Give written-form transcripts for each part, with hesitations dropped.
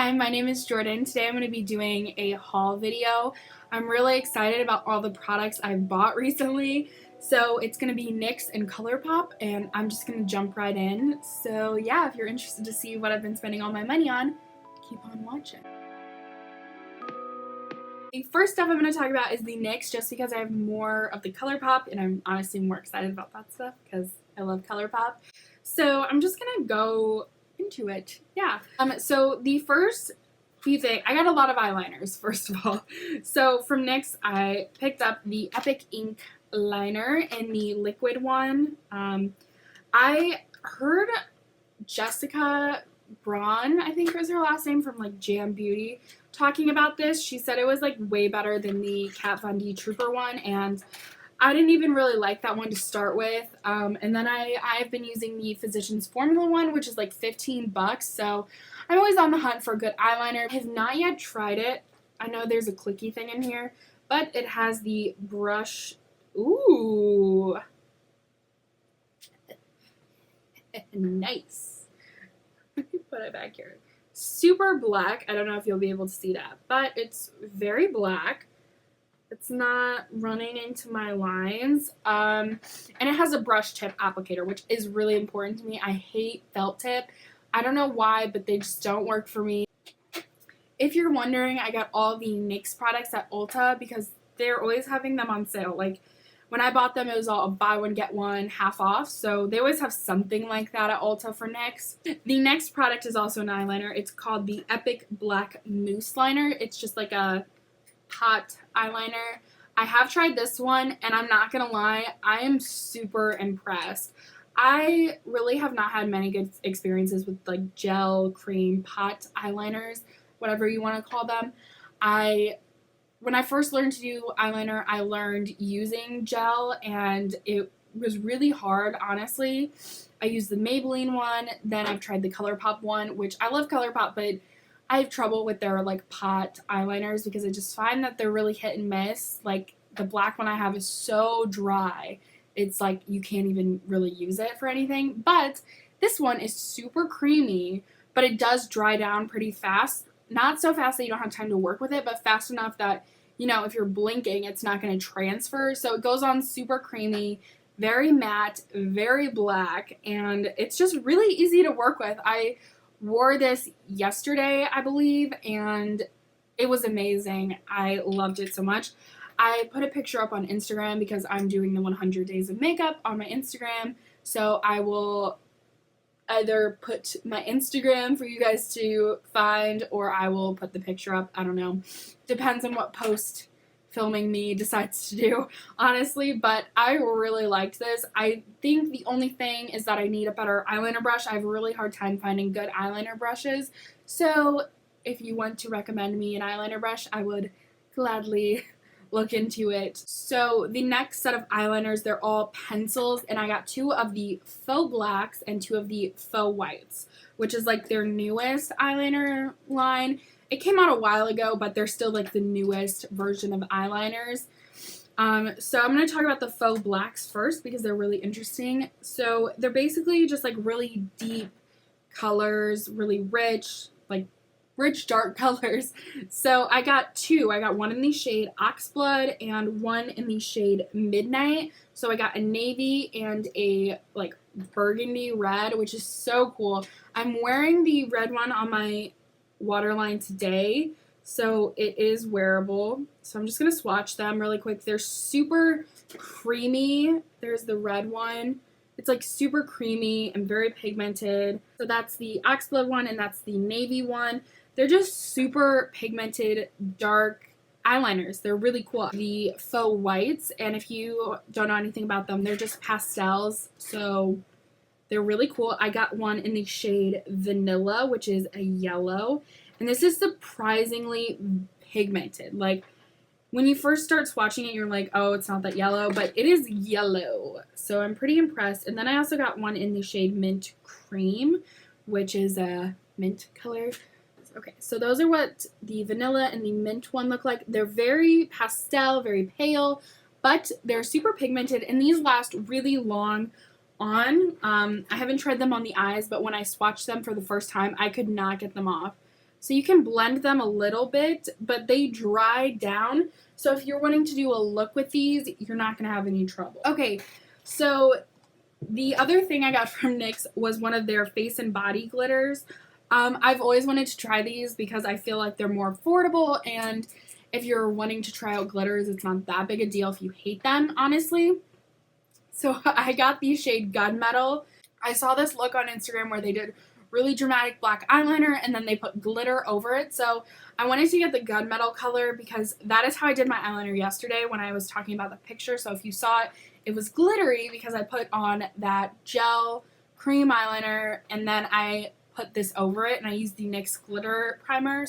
Hi, my name is Jordan. Today I'm going to be doing a haul video. I'm really excited about all the products I've bought recently. So it's going to be NYX and Colourpop, and I'm just going to jump right in. So yeah, if you're interested to see what I've been spending all my money on, keep on watching. The first stuff I'm going to talk about is the NYX, just because I have more of the Colourpop, and I'm honestly more excited about that stuff because I love Colourpop. So I'm just going to go into it. Yeah. So the first few things, I got a lot of eyeliners, first of all. So from NYX, I picked up the Epic Ink Liner in the liquid one. I heard Jessica Braun, I think was her last name, from like Jam Beauty, talking about this. She said it was like way better than the Kat Von D Trooper one, and I didn't even really like that one to start with. And then I've been using the Physicians Formula one, which is like $15, so I'm always on the hunt for a good eyeliner. I have not yet tried it. I know there's a clicky thing in here, but it has the brush. Ooh. Nice. Let me put it back here. Super black. I don't know if you'll be able to see that, but it's very black. It's not running into my lines. And it has a brush tip applicator, which is really important to me. I hate felt tip. I don't know why, but they just don't work for me. If you're wondering, I got all the NYX products at Ulta because they're always having them on sale. Like, when I bought them, it was all buy one, get one, half off. So they always have something like that at Ulta for NYX. The next product is also an eyeliner. It's called the Epic Black Mousse Liner. It's just like a hot eyeliner. I have tried this one, and I'm not gonna lie, I am super impressed. I really have not had many good experiences with like gel, cream, pot eyeliners, whatever you want to call them. When I first learned to do eyeliner, I learned using gel, and it was really hard, honestly. I used the Maybelline one, then I've tried the Colourpop one, which I love Colourpop, but I have trouble with their like pot eyeliners because I just find that they're really hit and miss. Like the black one I have is so dry. It's like you can't even really use it for anything. But this one is super creamy, but it does dry down pretty fast. Not so fast that you don't have time to work with it, but fast enough that, you know, if you're blinking, it's not going to transfer. So it goes on super creamy, very matte, very black, and it's just really easy to work with. I wore this yesterday, I believe, and it was amazing. I loved it so much. I put a picture up on Instagram because I'm doing the 100 days of makeup on my Instagram, so I will either put my Instagram for you guys to find, or I will put the picture up. I don't know. Depends on what post filming me decides to do, honestly, but I really liked this. I think the only thing is that I need a better eyeliner brush. I have a really hard time finding good eyeliner brushes, so if you want to recommend me an eyeliner brush, I would gladly look into it. So the next set of eyeliners, they're all pencils, and I got two of the Faux Blacks and two of the Faux Whites, which is like their newest eyeliner line. It came out a while ago, but they're still like the newest version of eyeliners. So I'm going to talk about the Faux Blacks first because they're really interesting. So they're basically just like really deep colors, really rich, like rich dark colors. So I got two. I got one in the shade Oxblood and one in the shade Midnight. So I got a navy and a like burgundy red, which is so cool. I'm wearing the red one on my waterline today, so it is wearable. So I'm just gonna swatch them really quick. They're super creamy. There's the red one. It's like super creamy and very pigmented. So that's the Oxblood one, and that's the navy one. They're just super pigmented, dark eyeliners. They're really cool. The Faux Whites, and if you don't know anything about them, they're just pastels, so they're really cool. I got one in the shade Vanilla, which is a yellow, and this is surprisingly pigmented. Like, when you first start swatching it, you're like, oh, it's not that yellow, but it is yellow, so I'm pretty impressed. And then I also got one in the shade Mint Cream, which is a mint color. Okay, so those are what the vanilla and the mint one look like. They're very pastel, very pale, but they're super pigmented, and these last really long on. I haven't tried them on the eyes, but when I swatched them for the first time, I could not get them off. So you can blend them a little bit, but they dry down. So if you're wanting to do a look with these, you're not going to have any trouble. Okay, so the other thing I got from NYX was one of their face and body glitters. I've always wanted to try these because I feel like they're more affordable, and if you're wanting to try out glitters, it's not that big a deal if you hate them, honestly. So I got the shade Gunmetal. I saw this look on Instagram where they did really dramatic black eyeliner and then they put glitter over it. So I wanted to get the Gunmetal color because that is how I did my eyeliner yesterday when I was talking about the picture. So if you saw it, it was glittery because I put on that gel cream eyeliner and then I put this over it and I used the NYX glitter primer.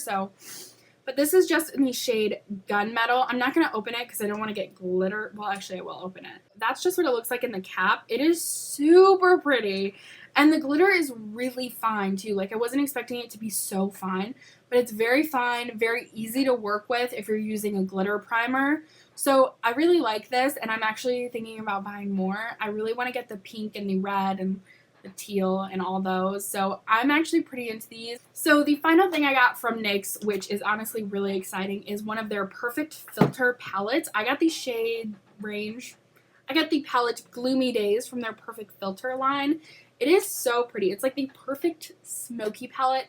But this is just in the shade Gunmetal. I'm not going to open it because I don't want to get glitter. Well, actually, I will open it. That's just what it looks like in the cap. It is super pretty. And the glitter is really fine, too. Like, I wasn't expecting it to be so fine. But it's very fine, very easy to work with if you're using a glitter primer. So I really like this, and I'm actually thinking about buying more. I really want to get the pink and the red and the teal and all those. So I'm actually pretty into these. So the final thing I got from NYX, which is honestly really exciting, is one of their Perfect Filter palettes. I got the shade range. I got the palette Gloomy Days from their Perfect Filter line. It is so pretty. It's like the perfect smoky palette.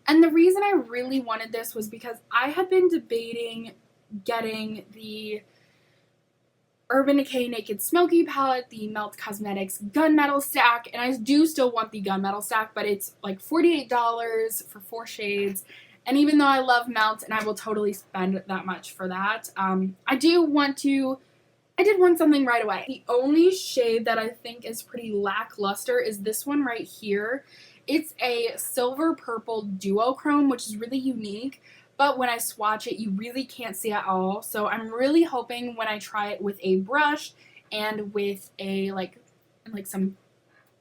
And the reason I really wanted this was because I had been debating getting the Urban Decay Naked Smoky palette, the Melt Cosmetics Gunmetal stack, and I do still want the Gunmetal stack, but it's like $48 for 4 shades, and even though I love Melt and I will totally spend that much for that, I did want something right away. The only shade that I think is pretty lackluster is this one right here. It's a silver purple duochrome, which is really unique. But when I swatch it, you really can't see at all. So I'm really hoping when I try it with a brush and with a like some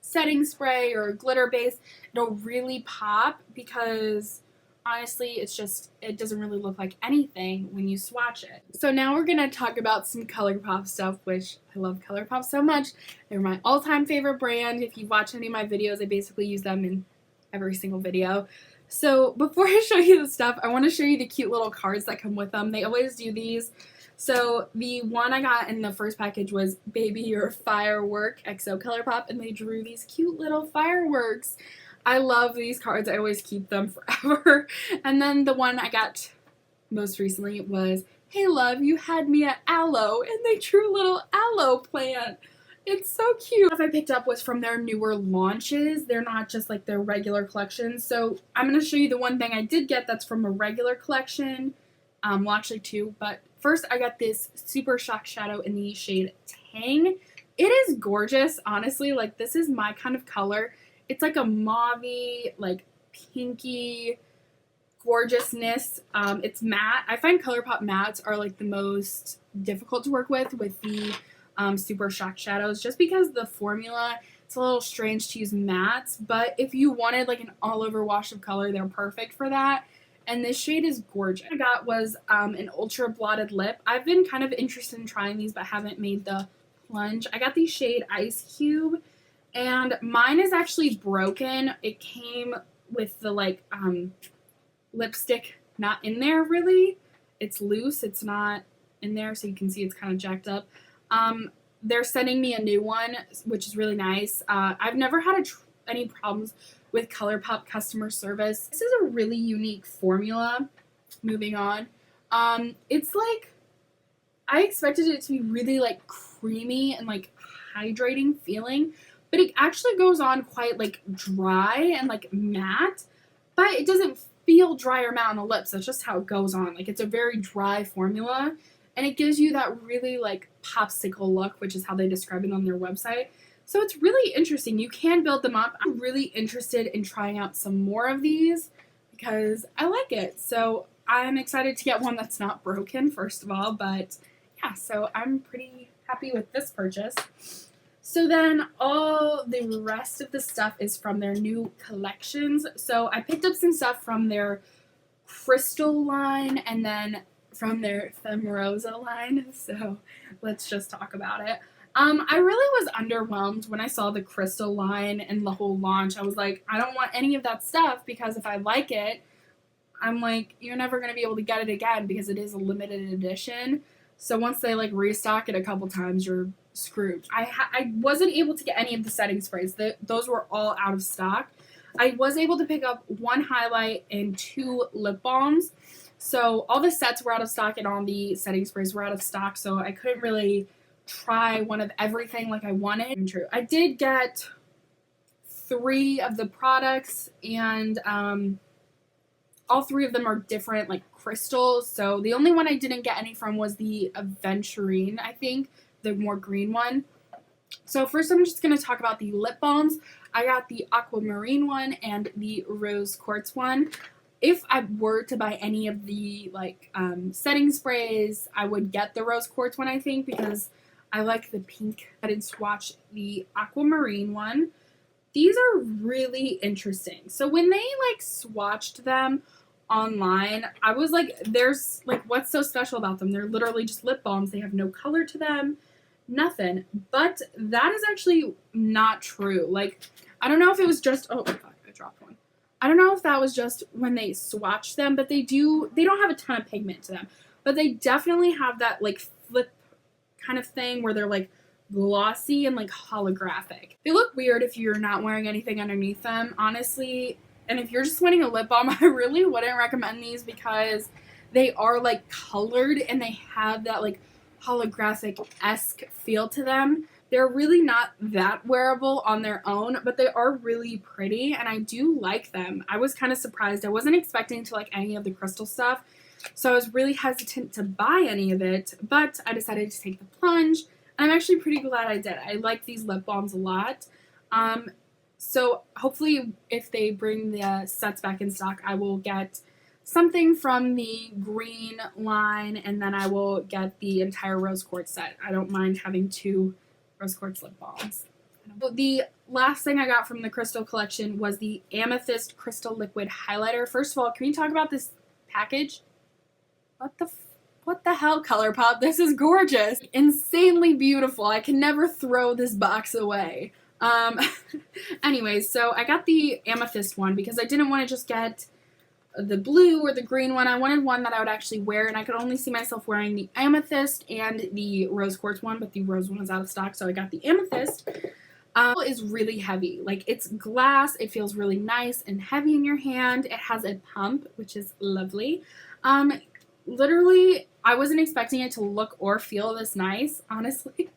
setting spray or a glitter base, it'll really pop because honestly, it doesn't really look like anything when you swatch it. So now we're going to talk about some Colourpop stuff, which I love Colourpop so much. They're my all-time favorite brand. If you watch any of my videos, I basically use them in every single video. So before I show you the stuff, I want to show you the cute little cards that come with them. They always do these. So the one I got in the first package was Baby You're a Firework XO Colourpop, and they drew these cute little fireworks. I love these cards. I always keep them forever. And then the one I got most recently was, Hey love, you had me at aloe, and they drew a little aloe plant. It's so cute. What I picked up was from their newer launches. They're not just like their regular collections. So I'm going to show you the one thing I did get that's from a regular collection. Well, actually 2. But first I got this Super Shock Shadow in the shade Tang. It is gorgeous, honestly. Like, this is my kind of color. It's like a mauve-y, like pinky gorgeousness. It's matte. I find Colourpop mattes are like the most difficult to work with the Super Shock Shadows, just because the formula, it's a little strange to use mattes, but if you wanted like an all-over wash of color, they're perfect for that. And this shade is gorgeous. What I got was an Ultra Blotted Lip. I've been kind of interested in trying these, but haven't made the plunge. I got the shade Ice Cube, and mine is actually broken. It came with the like lipstick not in there really. It's loose. It's not in there, so you can see it's kind of jacked up. They're sending me a new one, which is really nice. I've never had any problems with Colourpop customer service. This is a really unique formula. Moving on. It's like, I expected it to be really like creamy and like hydrating feeling, but it actually goes on quite like dry and like matte, but it doesn't feel dry or matte on the lips. That's just how it goes on. Like, it's a very dry formula. And it gives you that really like popsicle look, which is how they describe it on their website. So it's really interesting. You can build them up. I'm really interested in trying out some more of these because I like it. So I'm excited to get one that's not broken, first of all. But yeah, so I'm pretty happy with this purchase. So then all the rest of the stuff is from their new collections. So I picked up some stuff from their Crystal line and then from their Fem Rosa line, so let's just talk about it. I really was underwhelmed when I saw the Crystal line and the whole launch. I was like, I don't want any of that stuff because if I like it, I'm like, you're never going to be able to get it again because it is a limited edition. So once they like restock it a couple times, you're screwed. I wasn't able to get any of the setting sprays. Those were all out of stock. I was able to pick up 1 highlight and 2 lip balms. So all the sets were out of stock and all the setting sprays were out of stock. So I couldn't really try one of everything like I wanted. True. I did get 3 of the products, and all 3 of them are different like crystals. So the only one I didn't get any from was the Aventurine, I think, the more green one. So first I'm just going to talk about the lip balms. I got the Aquamarine one and the Rose Quartz one. If I were to buy any of the like setting sprays, I would get the Rose Quartz one, I think, because I like the pink. I did swatch the Aquamarine one. These are really interesting. So when they like swatched them online, I was like, there's like, what's so special about them? They're literally just lip balms. They have no color to them, nothing. But that is actually not true. Like, I don't know if it was just, oh fuck, I dropped one. I don't know if that was just when they swatched them, but they don't have a ton of pigment to them. But they definitely have that like flip kind of thing where they're like glossy and like holographic. They look weird if you're not wearing anything underneath them, honestly. And if you're just wanting a lip balm, I really wouldn't recommend these because they are like colored and they have that like holographic-esque feel to them. They're really not that wearable on their own, but they are really pretty and I do like them. I was kind of surprised. I wasn't expecting to like any of the crystal stuff, so I was really hesitant to buy any of it, but I decided to take the plunge. And I'm actually pretty glad I did. I like these lip balms a lot. So hopefully if they bring the sets back in stock, I will get something from the green line and then I will get the entire Rose Quartz set. I don't mind having 2 Rose Quartz lip balms. The last thing I got from the crystal collection was the Amethyst Crystal Liquid Highlighter. First of all, can we talk about this package? What the hell, Colourpop? This is gorgeous. Insanely beautiful. I can never throw this box away. Anyways, so I got the Amethyst one because I didn't want to just get the blue or the green one. I wanted one that I would actually wear, and I could only see myself wearing the Amethyst and the Rose Quartz one, but the Rose one was out of stock, so I got the Amethyst. It is really heavy. Like, it's glass. It feels really nice and heavy in your hand. It has a pump, which is lovely. Literally, I wasn't expecting it to look or feel this nice, honestly.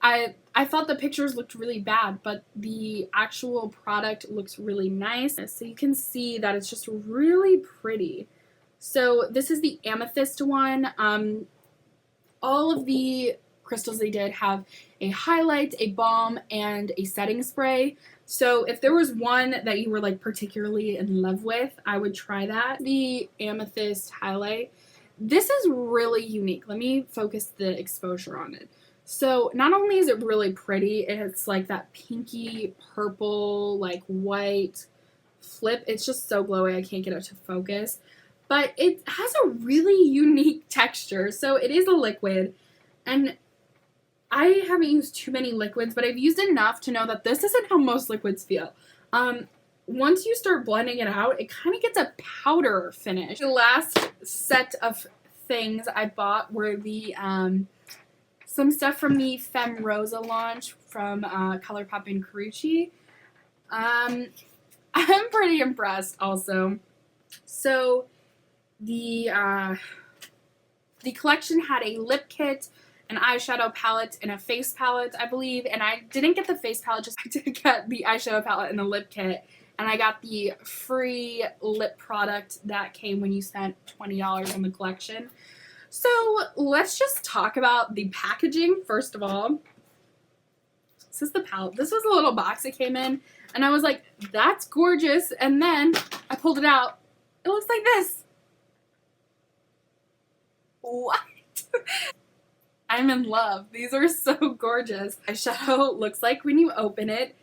I thought the pictures looked really bad, but the actual product looks really nice. So you can see that it's just really pretty. So this is the Amethyst one. All of the crystals they did have a highlight, a balm, and a setting spray. So if there was one that you were like particularly in love with, I would try that. The Amethyst highlight. This is really unique. Let me focus the exposure on it. So not only is it really pretty, it's like that pinky purple, like white flip. It's just so glowy, I can't get it to focus. But it has a really unique texture. So it is a liquid, and I haven't used too many liquids, but I've used enough to know that this isn't how most liquids feel. Once you start blending it out, it kind of gets a powder finish. The last set of things I bought were the some stuff from the Fem Rosa launch from Colourpop and Carucci. I'm pretty impressed also. So the collection had a lip kit, an eyeshadow palette, and a face palette, I believe. And I didn't get the face palette, just I did get the eyeshadow palette and the lip kit. And I got the free lip product that came when you spent $20 on the collection. So let's just talk about the packaging first of all. This is the palette. This was a little box it came in. And I was like, that's gorgeous. And then I pulled it out. It looks like this. What? I'm in love. These are so gorgeous. Eyeshadow looks like when you open it.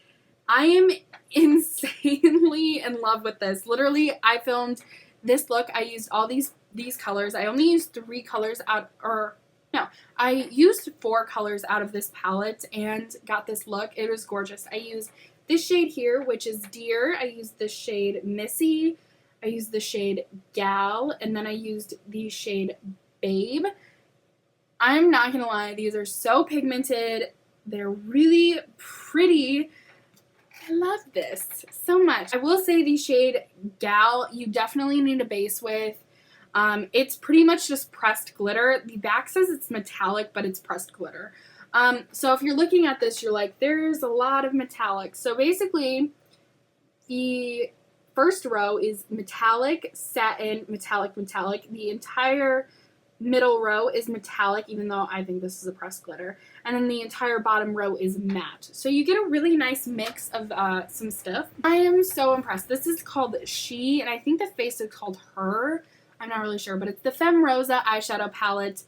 I am insanely in love with this. Literally, I filmed this look. I used all these colors. I only used 3 colors out, or no, I used 4 colors out of this palette and got this look. It was gorgeous. I used this shade here, which is Dear. I used this shade Missy. I I used the shade Gal, and then I used the shade Babe. I'm not gonna lie, these are so pigmented. They're really pretty. I love this so much. I will say the shade Gal, you definitely need a base with. It's pretty much just pressed glitter. The back says it's metallic, but it's pressed glitter. So if you're looking at this, you're like, there's a lot of metallic. So basically, the first row is metallic, satin, metallic, metallic. The entire middle row is metallic, even though I think this is a pressed glitter. And then the entire bottom row is matte. So you get a really nice mix of some stuff. I am so impressed. This is called She, and I think the face is called Her. I'm not really sure, but it's the Fem Rosa eyeshadow palette,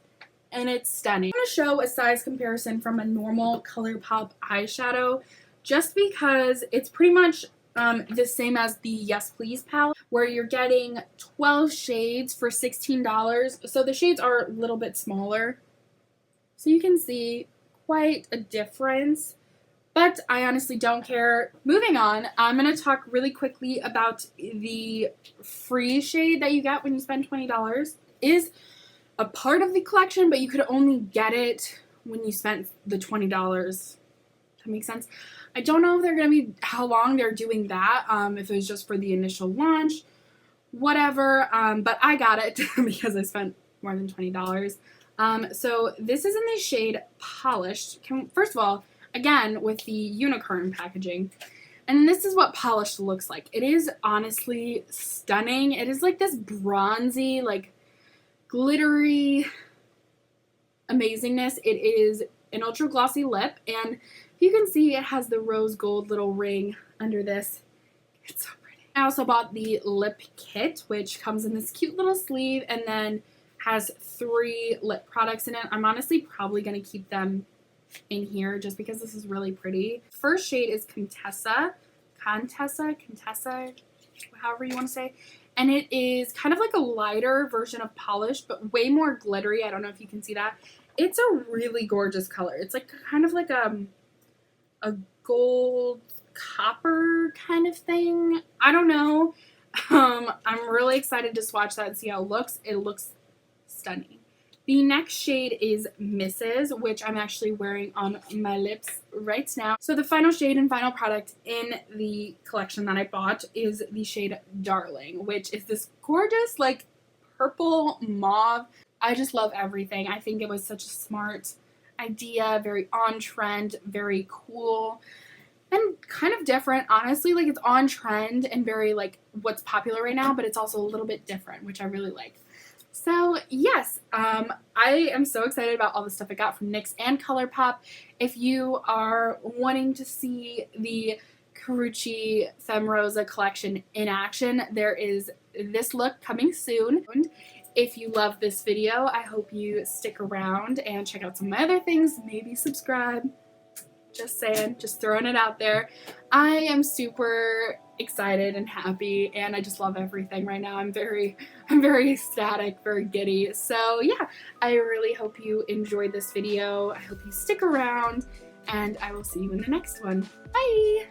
and it's stunning. I'm going to show a size comparison from a normal Colourpop eyeshadow, just because it's pretty much the same as the Yes Please palette, where you're getting 12 shades for $16. So the shades are a little bit smaller, so you can see quite a difference. But I honestly don't care. Moving on, I'm going to talk really quickly about the free shade that you get when you spend $20. It is a part of the collection, but you could only get it when you spent the $20. That makes sense? I don't know if they're going to be, how long they're doing that, if it was just for the initial launch, whatever, but I got it because I spent more than $20. So this is in the shade Polished. First of all, again, with the unicorn packaging. And this is what Polished looks like. It is honestly stunning. It is like this bronzy, like glittery amazingness. It is an ultra glossy lip, and you can see it has the rose gold little ring under this. It's so pretty. I also bought the lip kit, which comes in this cute little sleeve and then has 3 lip products in it. I'm honestly probably going to keep them in here just because this is really pretty. First shade is Contessa, however you want to say, and it is kind of like a lighter version of Polished, but way more glittery. I don't know if you can see that. It's a really gorgeous color. It's like kind of like a gold copper kind of thing. I don't know. I'm really excited to swatch that and see how it looks. It looks stunning. The next shade is Mrs., which I'm actually wearing on my lips right now. So the final shade and final product in the collection that I bought is the shade Darling, which is this gorgeous like purple mauve. I just love everything. I think it was such a smart idea, very on trend, very cool, and kind of different. Honestly, like it's on trend and very like what's popular right now, but it's also a little bit different, which I really like. So yes, I am so excited about all the stuff I got from NYX and Colourpop. If you are wanting to see the Carucci Fem Rosa collection in action, there is this look coming soon. If you love this video, I hope you stick around and check out some of my other things. Maybe subscribe. Just saying, just throwing it out there. I am super excited and happy, and I just love everything right now. I'm very ecstatic, very giddy. So yeah, I really hope you enjoyed this video. I hope you stick around, and I will see you in the next one. Bye!